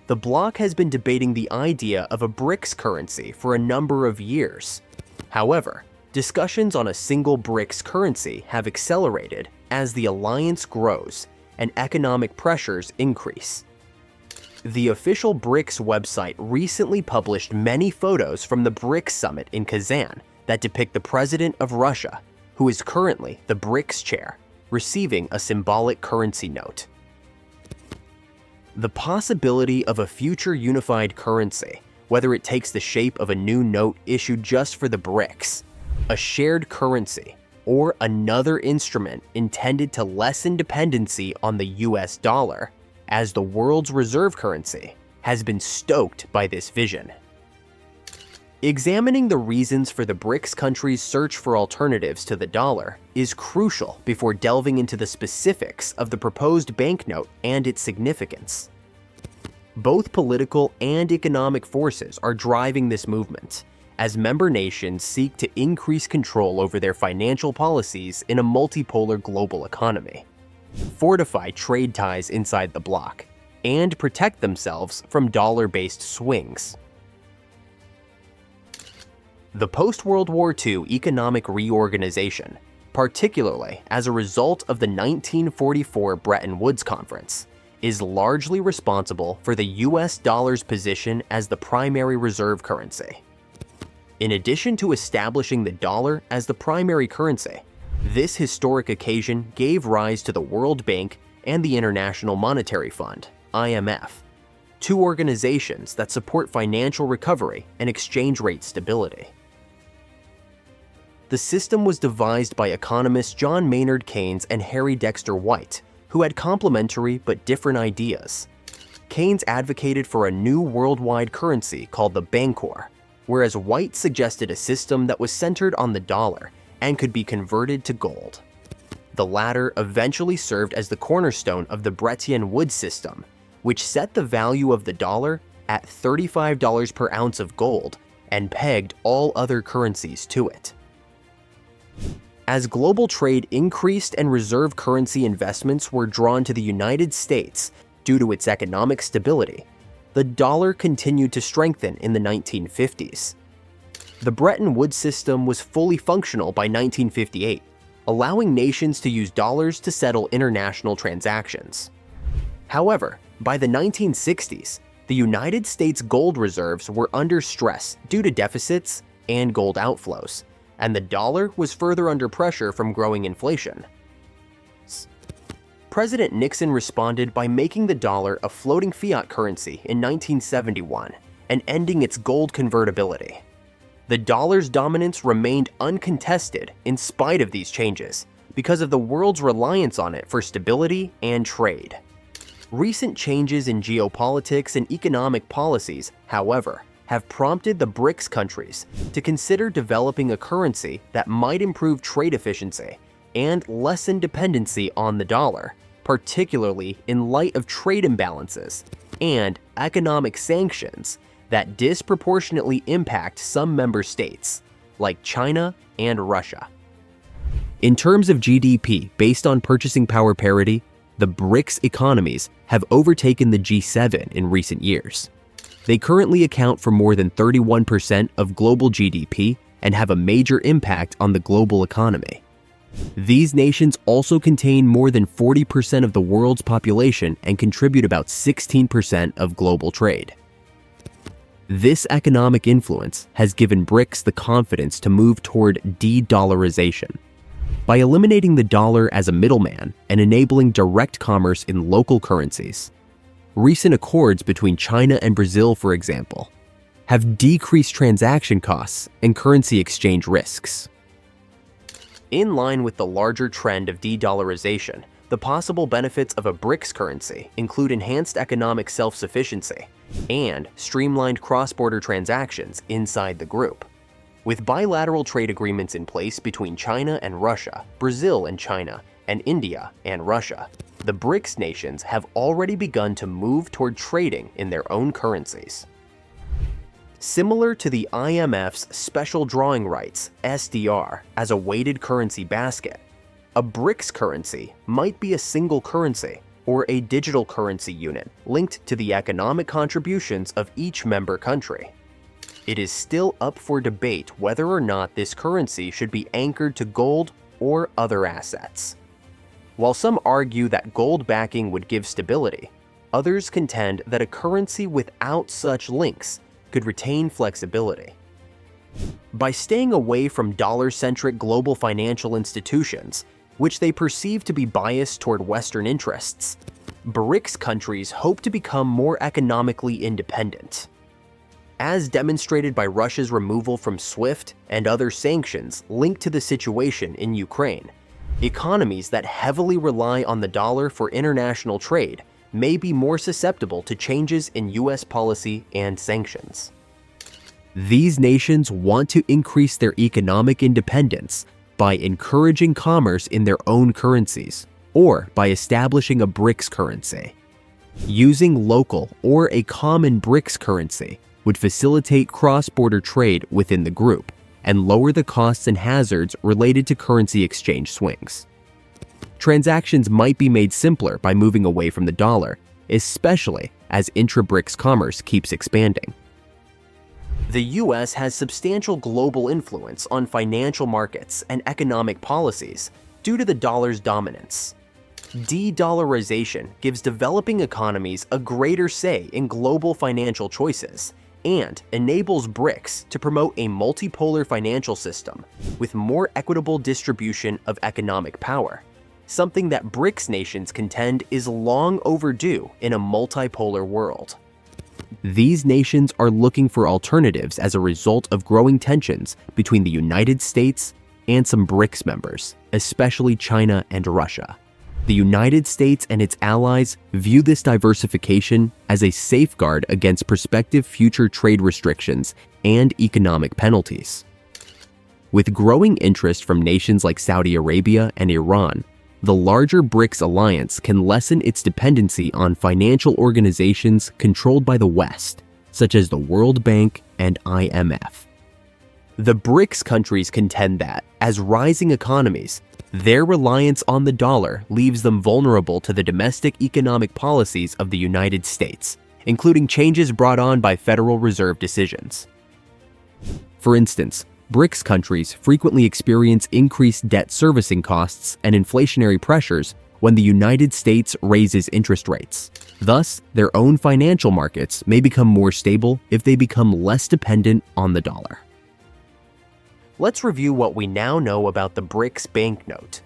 The bloc has been debating the idea of a BRICS currency for a number of years. However, discussions on a single BRICS currency have accelerated as the alliance grows and economic pressures increase. The official BRICS website recently published many photos from the BRICS summit in Kazan that depict the president of Russia, who is currently the BRICS chair, receiving a symbolic currency note. The possibility of a future unified currency, whether it takes the shape of a new note issued just for the BRICS, a shared currency, or another instrument intended to lessen dependency on the US dollar as the world's reserve currency, has been stoked by this vision. Examining the reasons for the BRICS countries' search for alternatives to the dollar is crucial before delving into the specifics of the proposed banknote and its significance. Both political and economic forces are driving this movement, as member nations seek to increase control over their financial policies in a multipolar global economy, fortify trade ties inside the bloc, and protect themselves from dollar-based swings. The post-World War II economic reorganization, particularly as a result of the 1944 Bretton Woods Conference, is largely responsible for the US dollar's position as the primary reserve currency. In addition to establishing the dollar as the primary currency, this historic occasion gave rise to the World Bank and the International Monetary Fund, IMF, two organizations that support financial recovery and exchange rate stability. The system was devised by economists John Maynard Keynes and Harry Dexter White, who had complementary but different ideas. Keynes advocated for a new worldwide currency called the Banknote, whereas White suggested a system that was centered on the dollar and could be converted to gold. The latter eventually served as the cornerstone of the Bretton Woods system, which set the value of the dollar at $35 per ounce of gold and pegged all other currencies to it. As global trade increased and reserve currency investments were drawn to the United States due to its economic stability, the dollar continued to strengthen in the 1950s. The Bretton Woods system was fully functional by 1958, allowing nations to use dollars to settle international transactions. However, by the 1960s, the United States gold reserves were under stress due to deficits and gold outflows, and the dollar was further under pressure from growing inflation. President Nixon responded by making the dollar a floating fiat currency in 1971 and ending its gold convertibility. The dollar's dominance remained uncontested in spite of these changes because of the world's reliance on it for stability and trade. Recent changes in geopolitics and economic policies, however, have prompted the BRICS countries to consider developing a currency that might improve trade efficiency and lessen dependency on the dollar, particularly in light of trade imbalances and economic sanctions that disproportionately impact some member states, like China and Russia. In terms of GDP based on purchasing power parity, the BRICS economies have overtaken the G7 in recent years. They currently account for more than 31% of global GDP and have a major impact on the global economy. These nations also contain more than 40% of the world's population and contribute about 16% of global trade. This economic influence has given BRICS the confidence to move toward de-dollarization. By eliminating the dollar as a middleman and enabling direct commerce in local currencies, recent accords between China and Brazil, for example, have decreased transaction costs and currency exchange risks. In line with the larger trend of de-dollarization, the possible benefits of a BRICS currency include enhanced economic self-sufficiency and streamlined cross-border transactions inside the group. With bilateral trade agreements in place between China and Russia, Brazil and China, and India and Russia, the BRICS nations have already begun to move toward trading in their own currencies. Similar to the IMF's Special Drawing Rights, SDR, as a weighted currency basket, a BRICS currency might be a single currency or a digital currency unit linked to the economic contributions of each member country. It is still up for debate whether or not this currency should be anchored to gold or other assets. While some argue that gold backing would give stability, others contend that a currency without such links could retain flexibility. By staying away from dollar-centric global financial institutions, which they perceive to be biased toward Western interests, BRICS countries hope to become more economically independent. As demonstrated by Russia's removal from SWIFT and other sanctions linked to the situation in Ukraine, economies that heavily rely on the dollar for international trade may be more susceptible to changes in US policy and sanctions. These nations want to increase their economic independence by encouraging commerce in their own currencies or by establishing a BRICS currency. Using local or a common BRICS currency would facilitate cross-border trade within the group and lower the costs and hazards related to currency exchange swings. Transactions might be made simpler by moving away from the dollar, especially as intra-BRICS commerce keeps expanding. The US has substantial global influence on financial markets and economic policies due to the dollar's dominance. De-dollarization gives developing economies a greater say in global financial choices and enables BRICS to promote a multipolar financial system with more equitable distribution of economic power, something that BRICS nations contend is long overdue in a multipolar world. These nations are looking for alternatives as a result of growing tensions between the United States and some BRICS members, especially China and Russia. The United States and its allies view this diversification as a safeguard against prospective future trade restrictions and economic penalties. With growing interest from nations like Saudi Arabia and Iran, the larger BRICS alliance can lessen its dependency on financial organizations controlled by the West, such as the World Bank and IMF. The BRICS countries contend that, as rising economies, their reliance on the dollar leaves them vulnerable to the domestic economic policies of the United States, including changes brought on by Federal Reserve decisions. For instance, BRICS countries frequently experience increased debt servicing costs and inflationary pressures when the United States raises interest rates. Thus, their own financial markets may become more stable if they become less dependent on the dollar. Let's review what we now know about the BRICS banknote.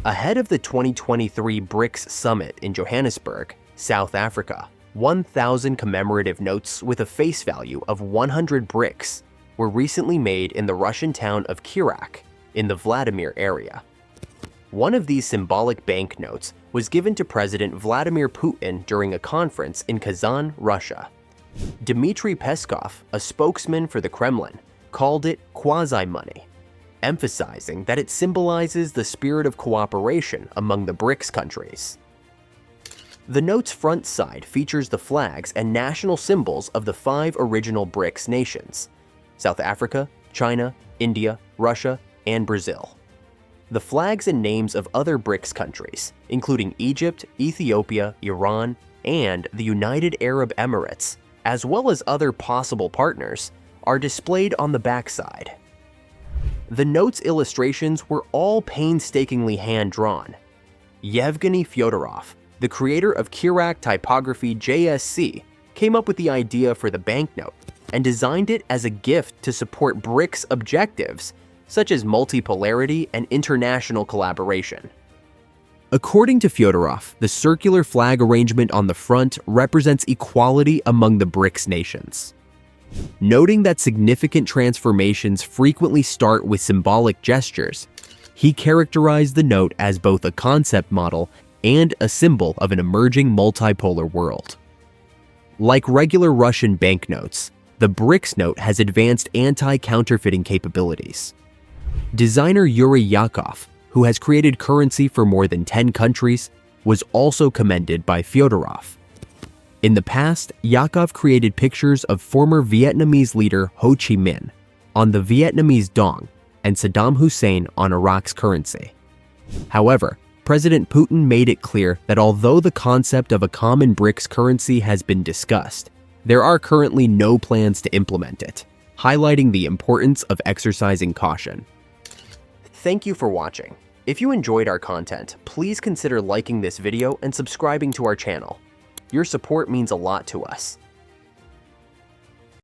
Ahead of the 2023 BRICS summit in Johannesburg, South Africa, 1,000 commemorative notes with a face value of 100 BRICS were recently made in the Russian town of Kirak in the Vladimir area. One of these symbolic banknotes was given to President Vladimir Putin during a conference in Kazan, Russia. Dmitry Peskov, a spokesman for the Kremlin, called it quasi-money, emphasizing that it symbolizes the spirit of cooperation among the BRICS countries. The note's front side features the flags and national symbols of the 5 original BRICS nations: South Africa, China, India, Russia, and Brazil. The flags and names of other BRICS countries, including Egypt, Ethiopia, Iran, and the United Arab Emirates, as well as other possible partners, are displayed on the backside. The note's illustrations were all painstakingly hand-drawn. Yevgeny Fyodorov, the creator of Kirak Typography JSC, came up with the idea for the banknote and designed it as a gift to support BRICS objectives such as multipolarity and international collaboration. According to Fyodorov, the circular flag arrangement on the front represents equality among the BRICS nations. Noting that significant transformations frequently start with symbolic gestures, he characterized the note as both a concept model and a symbol of an emerging multipolar world. Like regular Russian banknotes, the BRICS note has advanced anti-counterfeiting capabilities. Designer Yuri Yakov, who has created currency for more than 10 countries, was also commended by Fyodorov. In the past, Yakov created pictures of former Vietnamese leader Ho Chi Minh on the Vietnamese dong and Saddam Hussein on Iraq's currency. However, President Putin made it clear that although the concept of a common BRICS currency has been discussed, there are currently no plans to implement it, highlighting the importance of exercising caution. Thank you for watching. If you enjoyed our content, please consider liking this video and subscribing to our channel. Your support means a lot to us.